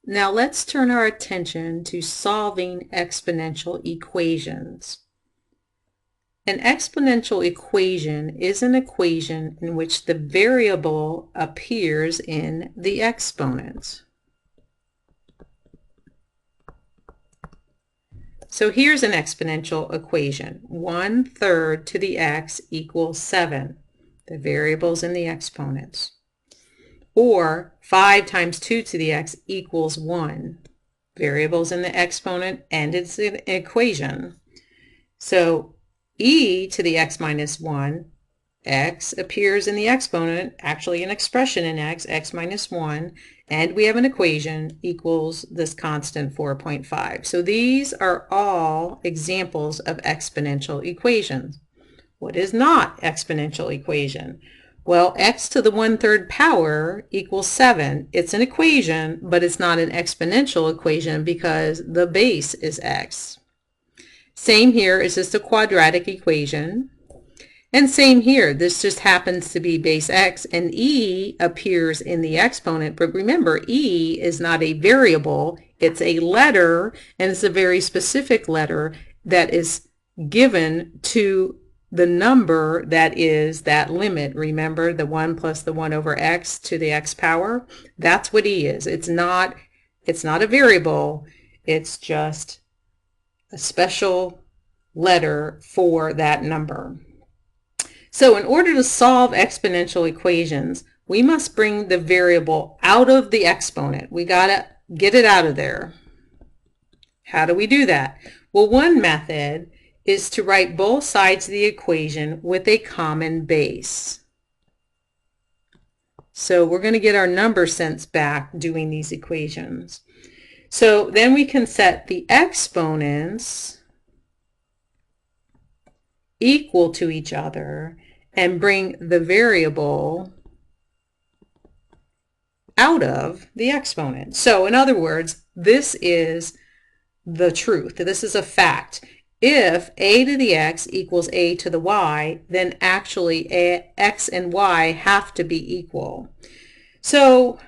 Now let's turn our attention to solving exponential equations. An exponential equation is an equation in which the variable appears in the exponent. So here's an exponential equation. 1/3 to the x equals 7. The variable's in the exponents. Or 5 times 2 to the x equals 1. Variables in the exponent and it's an equation. So e to the x minus 1, x appears in the exponent, actually an expression in x minus 1, and we have an equation equals this constant 4.5. So these are all examples of exponential equations. What is not exponential equation? Well, x to the 1/3 power equals 7. It's an equation, but it's not an exponential equation because the base is x. Same here, it's just a quadratic equation. And same here, this just happens to be base x, and e appears in the exponent. But remember, e is not a variable, it's a letter, and it's a very specific letter that is given to the number that is that limit. Remember, the 1 plus the 1 over x to the x power? That's what e is. It's not a variable, it's just a special letter for that number. So in order to solve exponential equations, we must bring the variable out of the exponent. We got to get it out of there. How do we do that? Well, one method is to write both sides of the equation with a common base. So we're going to get our number sense back doing these equations. So then we can set the exponents equal to each other and bring the variable out of the exponent. So in other words, this is the truth. This is a fact. If a to the x equals a to the y, then actually x and y have to be equal. So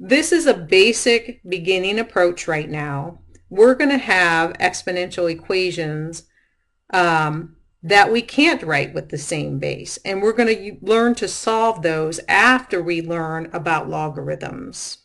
this is a basic beginning approach right now. We're going to have exponential equations that we can't write with the same base, and we're going to learn to solve those after we learn about logarithms.